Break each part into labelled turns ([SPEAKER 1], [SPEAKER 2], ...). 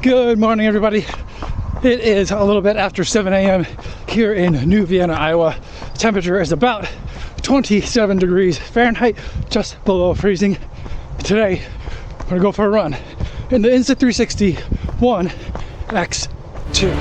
[SPEAKER 1] Good morning, everybody. It is a little bit after 7 a.m. here in New Vienna, Iowa. The temperature is about 27 degrees Fahrenheit, just below freezing. Today, I'm gonna go for a run in the Insta360 One X 2.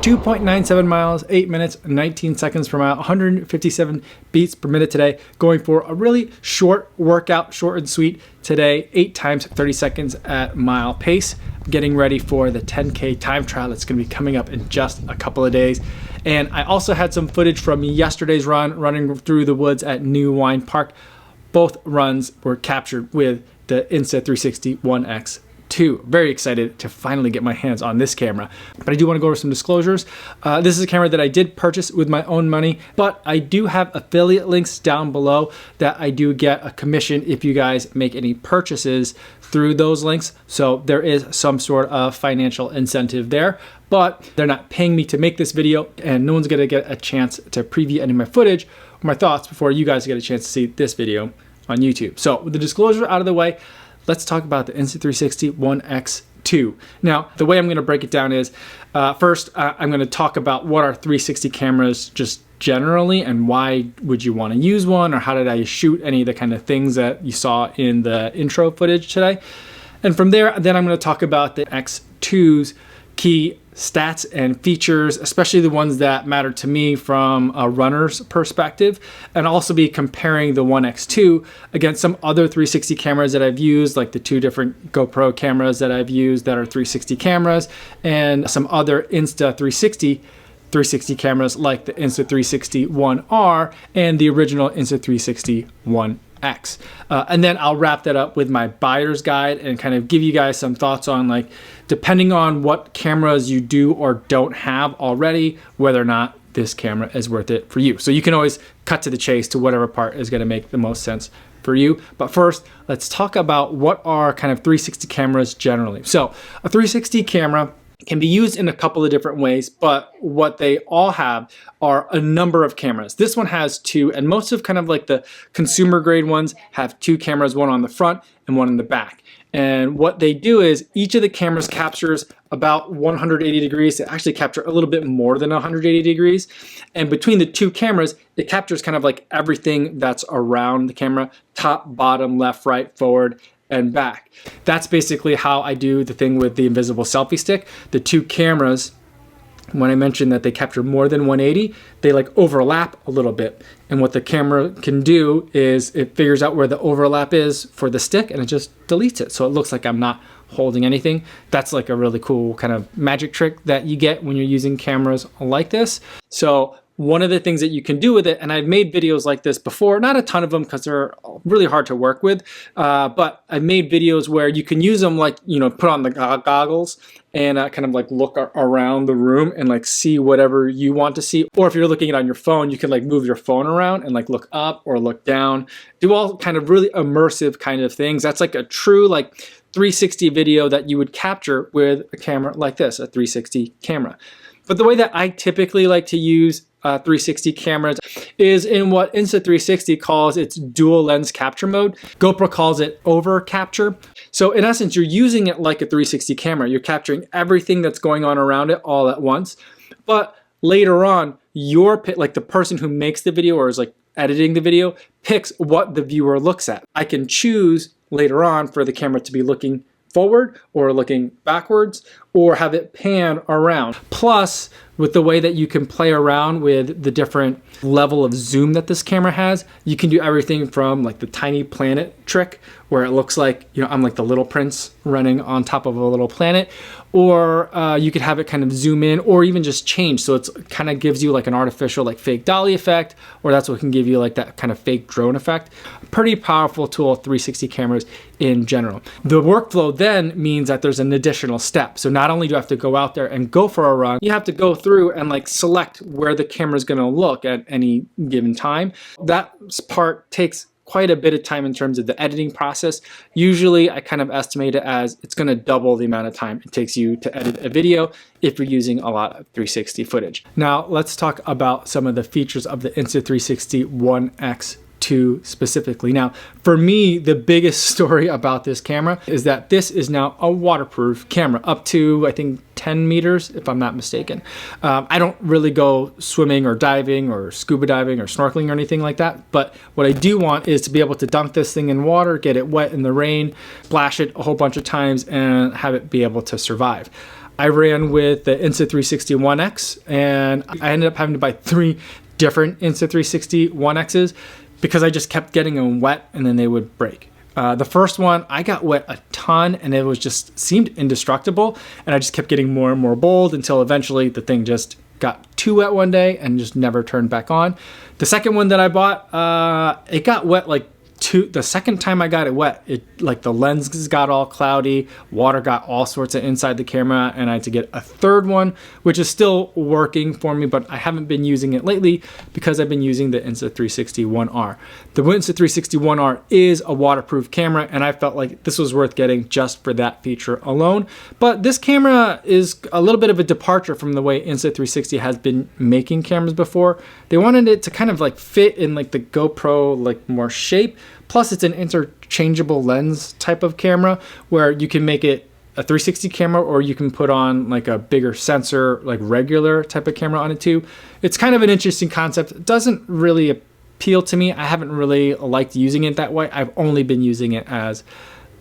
[SPEAKER 1] 2.97 miles, 8 minutes, 19 seconds per mile, 157 beats per minute today. Going for a really short workout, short and sweet today, 8 times 30 seconds at mile pace. Getting ready for the 10K time trial that's going to be coming up in just a couple of days. And I also had some footage from yesterday's run, running through the woods at New Wine Park. Both runs were captured with the Insta360 One X. Very excited to finally get my hands on this camera. But I do want to go over some disclosures. This is a camera that I did purchase with my own money, but I do have affiliate links down below that I do get a commission if you guys make any purchases through those links. So there is some sort of financial incentive there, but they're not paying me to make this video, and no one's gonna get a chance to preview any of my footage or my thoughts before you guys get a chance to see this video on YouTube. So with the disclosure out of the way, let's talk about the Insta360 One X 2. Now, the way I'm going to break it down is, first, I'm going to talk about what are 360 cameras just generally, and why would you want to use one, or how did I shoot any of the kind of things that you saw in the intro footage today. And from there, then I'm going to talk about the X2's key stats and features, especially the ones that matter to me from a runner's perspective, and also be comparing the One X2 against some other 360 cameras that I've used, like the 2 different GoPro cameras that I've used that are 360 cameras, and some other Insta360 cameras like the Insta360 One R and the original Insta360 One X. And then I'll wrap that up with my buyer's guide and kind of give you guys some thoughts on, like, depending on what cameras you do or don't have already, whether or not this camera is worth it for you. So you can always cut to the chase to whatever part is going to make the most sense for you. But first, let's talk about what are kind of 360 cameras generally. So a 360 camera can be used in a couple of different ways, but what they all have are a number of cameras. This one has 2, and most of kind of like the consumer grade ones have 2 cameras, one on the front and one in the back. And what they do is each of the cameras captures about 180 degrees. They actually capture a little bit more than 180 degrees. And between the 2 cameras, it captures kind of like everything that's around the camera: top, bottom, left, right, forward, and back. That's basically how I do the thing with the invisible selfie stick. The 2 cameras, when I mentioned that they capture more than 180, they like overlap a little bit. And what the camera can do is it figures out where the overlap is for the stick and it just deletes it. So it looks like I'm not holding anything. That's like a really cool kind of magic trick that you get when you're using cameras like this. So one of the things that you can do with it, and I've made videos like this before, not a ton of them because they're really hard to work with, but I've made videos where you can use them like, you know, put on the goggles and kind of like look around the room and like see whatever you want to see. Or if you're looking at it on your phone, you can like move your phone around and like look up or look down, do all kind of really immersive kind of things. That's like a true like 360 video that you would capture with a camera like this, a 360 camera. But the way that I typically like to use 360 cameras is in what Insta360 calls its dual lens capture mode. GoPro calls it over capture. So in essence, you're using it like a 360 camera. You're capturing everything that's going on around it all at once. But later on, like the person who makes the video or is like editing the video picks what the viewer looks at. I can choose later on for the camera to be looking forward or looking backwards or have it pan around. Plus, with the way that you can play around with the different level of zoom that this camera has, you can do everything from like the tiny planet trick where it looks like, you know, I'm like the little prince running on top of a little planet, or you could have it kind of zoom in or even just change. So it's kind of gives you like an artificial like fake dolly effect, or that's what can give you like that kind of fake drone effect. Pretty powerful tool, 360 cameras in general. The workflow then means that there's an additional step. So not only do you have to go out there and go for a run, you have to go through and like select where the camera is going to look at any given time. That part takes quite a bit of time in terms of the editing process. Usually I kind of estimate it as it's going to double the amount of time it takes you to edit a video if you're using a lot of 360 footage. Now let's talk about some of the features of the Insta360 One X specifically. Now, for me, the biggest story about this camera is that this is now a waterproof camera up to, I think, 10 meters, if I'm not mistaken. I don't really go swimming or diving or scuba diving or snorkeling or anything like that. But what I do want is to be able to dunk this thing in water, get it wet in the rain, splash it a whole bunch of times, and have it be able to survive. I ran with the Insta360 One X, and I ended up having to buy 3 different Insta360 One X's because I just kept getting them wet and then they would break. The first one, I got wet a ton and it was just seemed indestructible, and I just kept getting more and more bold until eventually the thing just got too wet one day and just never turned back on. The second one that I bought, it got wet like the second time I got it wet, it like the lenses got all cloudy, water got all sorts of inside the camera, and I had to get a third one, which is still working for me, but I haven't been using it lately because I've been using the Insta360 One R. The Insta360 One R is a waterproof camera, and I felt like this was worth getting just for that feature alone. But this camera is a little bit of a departure from the way Insta360 has been making cameras before. They wanted it to kind of like fit in like the GoPro like more shape. Plus, it's an interchangeable lens type of camera where you can make it a 360 camera, or you can put on like a bigger sensor, like regular type of camera on it too. It's kind of an interesting concept. It doesn't really appeal to me. I haven't really liked using it that way. I've only been using it as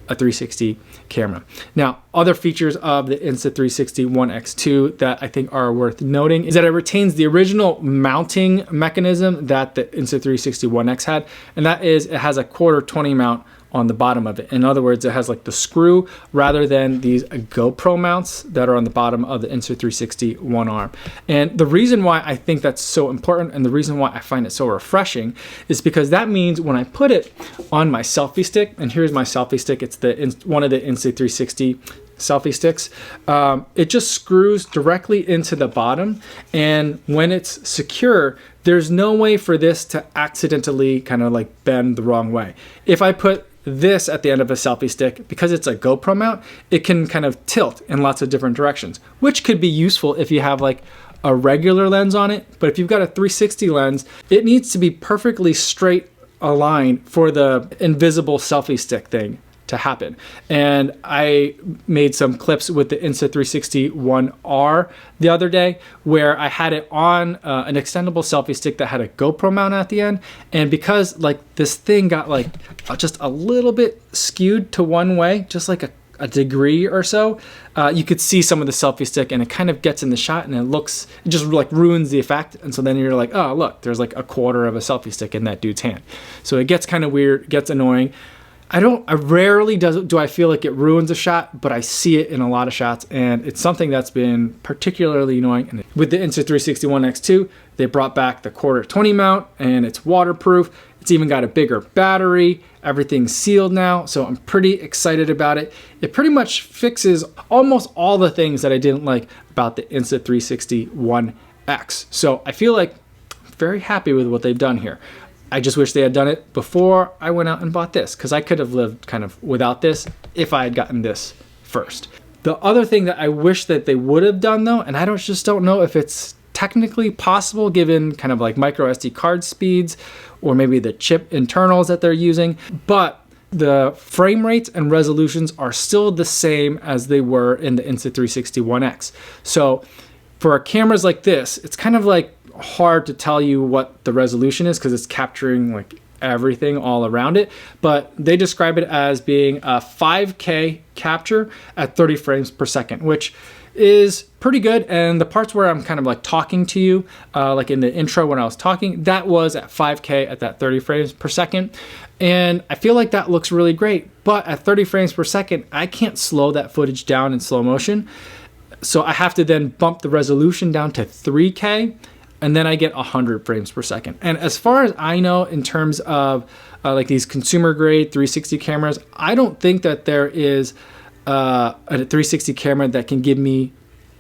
[SPEAKER 1] a 360 camera. Now, other features of the Insta360 One X2 that I think are worth noting is that it retains the original mounting mechanism that the Insta360 One X had, and that is it has a 1/4 mount on the bottom of it. In other words, it has like the screw rather than these GoPro mounts that are on the bottom of the Insta360 One R. And the reason why I think that's so important and the reason why I find it so refreshing is because that means when I put it on my selfie stick, and here's my selfie stick, it's one of the Insta360 selfie sticks, it just screws directly into the bottom, and when it's secure, there's no way for this to accidentally kind of like bend the wrong way. If I put this at the end of a selfie stick, because it's a GoPro mount, it can kind of tilt in lots of different directions, which could be useful if you have like a regular lens on it. But if you've got a 360 lens, it needs to be perfectly straight aligned for the invisible selfie stick thing to happen. And I made some clips with the Insta360 One R the other day where I had it on an extendable selfie stick that had a GoPro mount at the end, and because like this thing got like just a little bit skewed to one way, just like a degree or so, you could see some of the selfie stick, and it kind of gets in the shot and it just like ruins the effect. And so then you're like, oh look, there's like a 1/4 of a selfie stick in that dude's hand. So it gets kind of weird, gets annoying. I rarely do I feel like it ruins a shot, but I see it in a lot of shots, and it's something that's been particularly annoying. And with the Insta360 One X2, they brought back the 1/4 mount, and it's waterproof. It's even got a bigger battery. Everything's sealed now, so I'm pretty excited about it. It pretty much fixes almost all the things that I didn't like about the Insta360 One X. So I feel like I'm very happy with what they've done here. I just wish they had done it before I went out and bought this, because I could have lived kind of without this if I had gotten this first. The other thing that I wish that they would have done though, and I just don't know if it's technically possible given kind of like micro SD card speeds or maybe the chip internals that they're using, but the frame rates and resolutions are still the same as they were in the Insta360 One X. So for cameras like this, it's kind of like hard to tell you what the resolution is because it's capturing like everything all around it, but they describe it as being a 5K capture at 30 frames per second, which is pretty good. And the parts where I'm kind of like talking to you, like in the intro when I was talking, that was at 5K at that 30 frames per second. And I feel like that looks really great, but at 30 frames per second, I can't slow that footage down in slow motion. So I have to then bump the resolution down to 3K, and then I get 100 frames per second. And as far as I know, in terms of like these consumer grade 360 cameras, I don't think that there is a 360 camera that can give me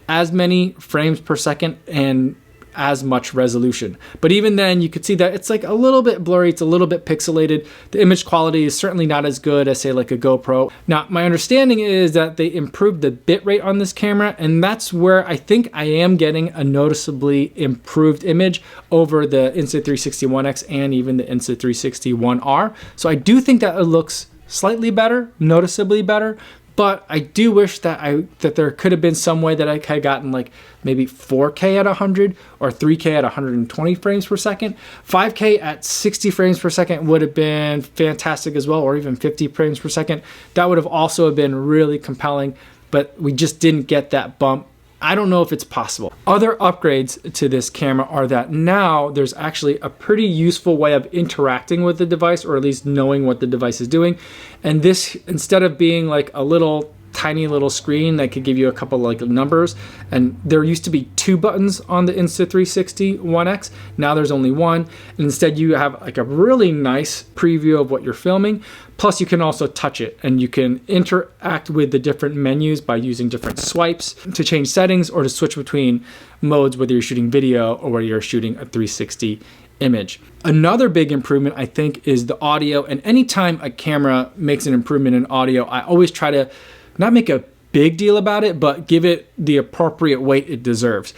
[SPEAKER 1] as many frames per second and as much resolution. But even then, you could see that it's like a little bit blurry, it's a little bit pixelated. The image quality is certainly not as good as say like a GoPro. Now, my understanding is that they improved the bitrate on this camera, and that's where I think I am getting a noticeably improved image over the Insta360 One X and even the Insta360 One R. So I do think that it looks slightly better, noticeably better. But I do wish that there could have been some way that I could have gotten like maybe 4K at 100 or 3K at 120 frames per second. 5K at 60 frames per second would have been fantastic as well, or even 50 frames per second. That would have also been really compelling, but we just didn't get that bump. I don't know if it's possible. Other upgrades to this camera are that now there's actually a pretty useful way of interacting with the device, or at least knowing what the device is doing. And this, instead of being like a little tiny little screen that could give you a couple like numbers, and there used to be 2 buttons on the Insta360 One X, now there's only 1, and instead you have like a really nice preview of what you're filming. Plus you can also touch it, and you can interact with the different menus by using different swipes to change settings or to switch between modes, whether you're shooting video or whether you're shooting a 360 image. Another big improvement, I think, is the audio. And anytime a camera makes an improvement in audio, I always try to not make a big deal about it, but give it the appropriate weight it deserves.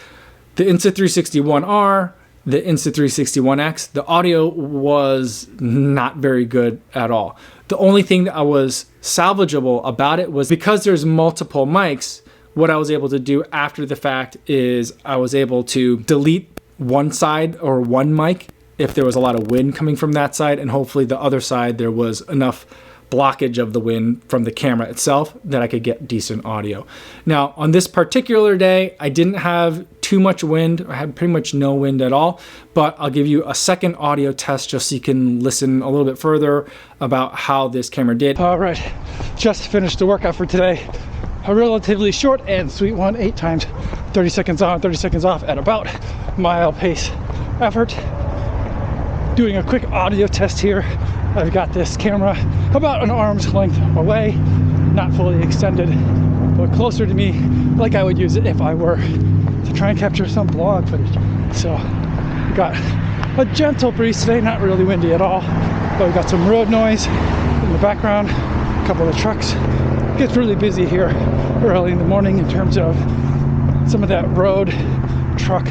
[SPEAKER 1] The Insta360 One R, the Insta360 One X, the audio was not very good at all. The only thing that was salvageable about it was because there's multiple mics, what I was able to do after the fact is I was able to delete one side or one mic if there was a lot of wind coming from that side, and hopefully the other side there was enough blockage of the wind from the camera itself that I could get decent audio. Now, on this particular day, I didn't have too much wind. I had pretty much no wind at all, but I'll give you a second audio test just so you can listen a little bit further about how this camera did. All right, just finished the workout for today. A relatively short and sweet one, 8 times 30 seconds on, 30 seconds off at about mile pace effort. Doing a quick audio test here. I've got this camera about an arm's length away, not fully extended, but closer to me, like I would use it if I were to try and capture some vlog footage. So we got a gentle breeze today, not really windy at all, but we got some road noise in the background, a couple of trucks. It gets really busy here early in the morning in terms of some of that road, truck,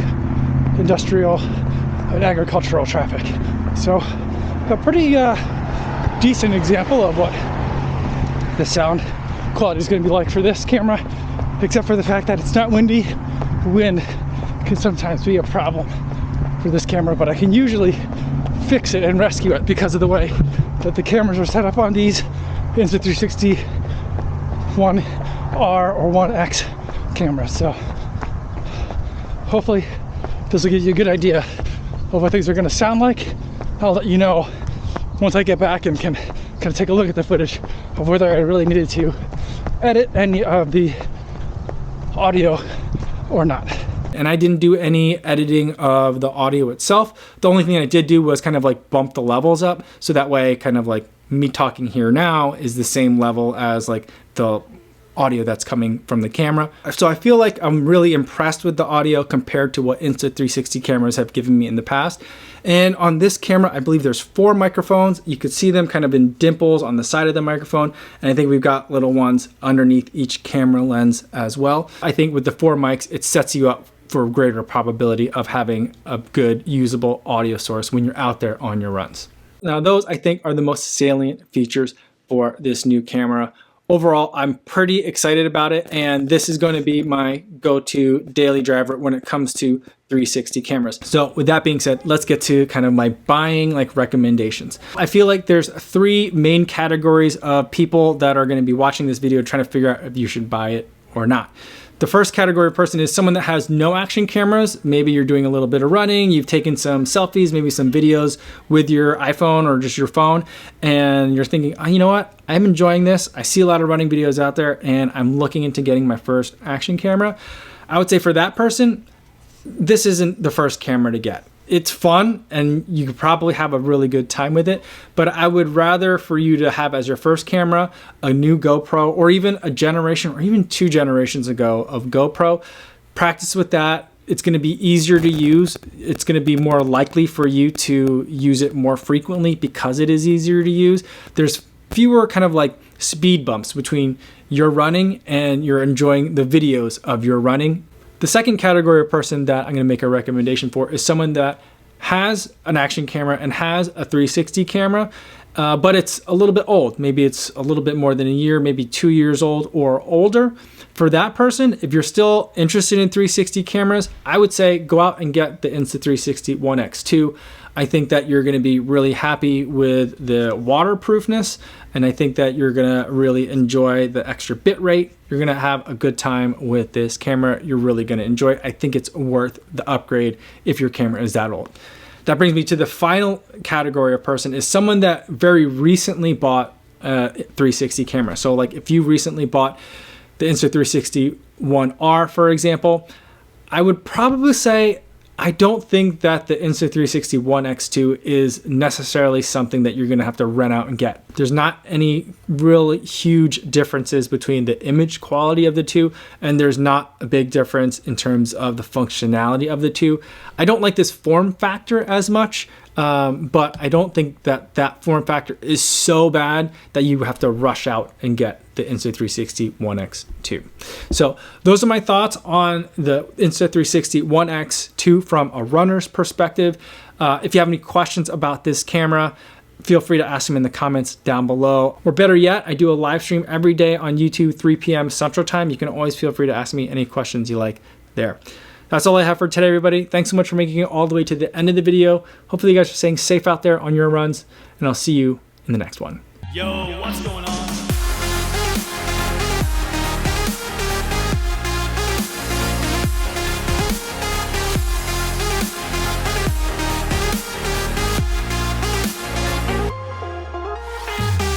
[SPEAKER 1] industrial, and agricultural traffic. So a pretty decent example of what the sound quality is going to be like for this camera, except for the fact that it's not windy. Wind can sometimes be a problem for this camera, but I can usually fix it and rescue it because of the way that the cameras are set up on these Insta360 One R or One X cameras. So hopefully this will give you a good idea of what things are going to sound like. I'll let you know once I get back and can Gonna take a look at the footage of whether I really needed to edit any of the audio or not. And I didn't do any editing of the audio itself. The only thing I did do was kind of like bump the levels up, so that way kind of like me talking here now is the same level as like the audio that's coming from the camera. So I feel like I'm really impressed with the audio compared to what Insta360 cameras have given me in the past. And on this camera, I believe there's 4 microphones. You could see them kind of in dimples on the side of the microphone. And I think we've got little ones underneath each camera lens as well. I think with the 4 mics, it sets you up for a greater probability of having a good usable audio source when you're out there on your runs. Now, those I think are the most salient features for this new camera. Overall, I'm pretty excited about it, and this is going to be my go-to daily driver when it comes to 360 cameras. So with that being said, let's get to kind of my buying like recommendations. I feel like there's 3 main categories of people that are going to be watching this video trying to figure out if you should buy it or not. The first category of person is someone that has no action cameras. Maybe you're doing a little bit of running, you've taken some selfies, maybe some videos with your iPhone or just your phone, and you're thinking, oh, you know what? I'm enjoying this. I see a lot of running videos out there, and I'm looking into getting my first action camera. I would say for that person, this isn't the first camera to get. It's fun, and you could probably have a really good time with it, but I would rather for you to have as your first camera a new GoPro, or even a generation or even 2 generations ago of GoPro. Practice with that. It's going to be easier to use. It's going to be more likely for you to use it more frequently because it is easier to use. There's fewer kind of like speed bumps between your running and you're enjoying the videos of your running. The second category of person that I'm going to make a recommendation for is someone that has an action camera and has a 360 camera, but it's a little bit old. Maybe it's a little bit more than a year, maybe 2 years old or older. For that person, if you're still interested in 360 cameras, I would say go out and get the Insta360 One X 2. I think that you're going to be really happy with the waterproofness, and I think that you're going to really enjoy the extra bit rate. You're going to have a good time with this camera. You're really going to enjoy it. I think it's worth the upgrade if your camera is that old. That brings me to the final category of person is someone that very recently bought a 360 camera. So like if you recently bought the Insta360 One R, for example, I would probably say I don't think that the Insta360 One X2 is necessarily something that you're going to have to rent out and get. There's not any really huge differences between the image quality of the two, and there's not a big difference in terms of the functionality of the two. I don't like this form factor as much, but I don't think that that form factor is so bad that you have to rush out and get the Insta360 One X2. So those are my thoughts on the Insta360 One X2 from a runner's perspective. If you have any questions about this camera, feel free to ask them in the comments down below. Or better yet, I do a live stream every day on YouTube, 3 p.m. Central Time. You can always feel free to ask me any questions you like there. That's all I have for today, everybody. Thanks so much for making it all the way to the end of the video. Hopefully you guys are staying safe out there on your runs, and I'll see you in the next one.
[SPEAKER 2] Yo, what's going on?